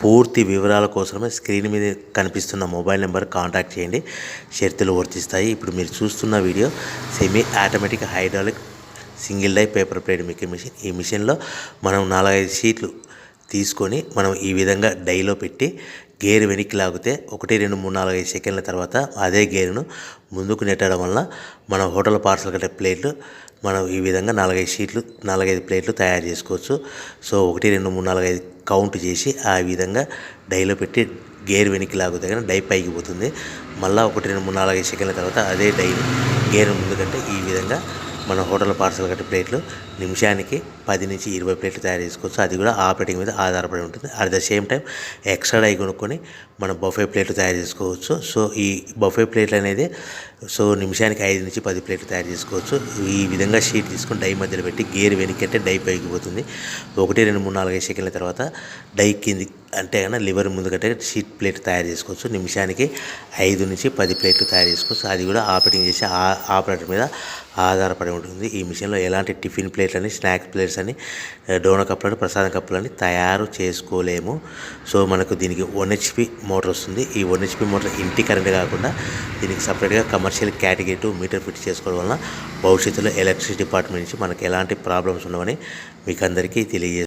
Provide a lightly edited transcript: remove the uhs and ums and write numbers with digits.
పూర్తి వివరాల కోసమే స్క్రీన్ మీద కనిపిస్తున్న మొబైల్ నెంబర్ కాంటాక్ట్ చేయండి. షరతులు వర్తిస్తాయి. ఇప్పుడు మీరు చూస్తున్న video semi automatic hydraulic single die paper plate making machine. ఈ మిషన్లో మనం 4-5 షీట్లు తీసుకొని మనం ఈ విధంగా డైలో పెట్టి గేర్ వెనక్కి లాగితే 1 2 3 4 5 సెకండ్ల తర్వాత అదే గేరును ముందుకు నెట్టడం వల్ల మన హోటల్ పార్సల్ కట్టే ప్లేట్లు మనం ఈ విధంగా 4-5 షీట్లు 4-5 ప్లేట్లు తయారు చేసుకోవచ్చు. సో 1 2 3 4 5 కౌంట్ చేసి ఆ విధంగా డైలో పెట్టి గేర్ వెనక్కి లాగితే కానీ డై పైకి పోతుంది. మళ్ళీ 1 2 3 4 5 సెకండ్ల తర్వాత అదే డైని గేర్ ముందుకంటే ఈ విధంగా మన హోటల్ పార్సల్ కట్టే ప్లేట్లు నిమిషానికి 10 నుంచి 20 ప్లేట్లు తయారు చేసుకోవచ్చు. అది కూడా ఆపరేటింగ్ మీద ఆధారపడి ఉంటుంది. At the same time extra die కొనుక్కొని మనం బఫే ప్లేట్లు తయారు చేసుకోవచ్చు. సో ఈ బఫే ప్లేట్లు అనేది నిమిషానికి 5 నుంచి 10 ప్లేట్లు తయారు చేసుకోవచ్చు. ఈ విధంగా షీట్ తీసుకొని డై మధ్యలో పెట్టి గేర్ వెనక్కి అంటే డై పైకి పోతుంది. 1 2 3 4 5 సెకండ్ల తర్వాత డై కింది అంటే కన్నా లివర్ ముందుకంటే షీట్ ప్లేట్ తయారు చేసుకోవచ్చు. నిమిషానికి 5 నుంచి 10 ప్లేట్లు తయారు చేసుకోవచ్చు. అది కూడా ఆపరేటింగ్ చేసే ఆపరేటర్ మీద ఆధారపడి ఉంటుంది. ఈ మిషన్లో ఎలాంటి టిఫిన్ ప్లేట్లని, స్నాక్స్ ప్లేట్స్ అని, డోనా కప్పులని, ప్రసాదం కప్పులని తయారు చేసుకోలేము. సో మనకు దీనికి 1 HP మోటార్ వస్తుంది. ఈ 1 HP మోటార్ ఇంటి కరెంట్ కాకుండా దీనికి సపరేట్గా కమర్షియల్ కేటగిరీ 2 మీటర్ ఫిట్ చేసుకోవడం వలన భవిష్యత్తులో ఎలక్ట్రిసిటీ డిపార్ట్మెంట్ నుంచి మనకు ఎలాంటి ప్రాబ్లమ్స్ ఉండవని మీకు అందరికీ తెలియజేస్తాను.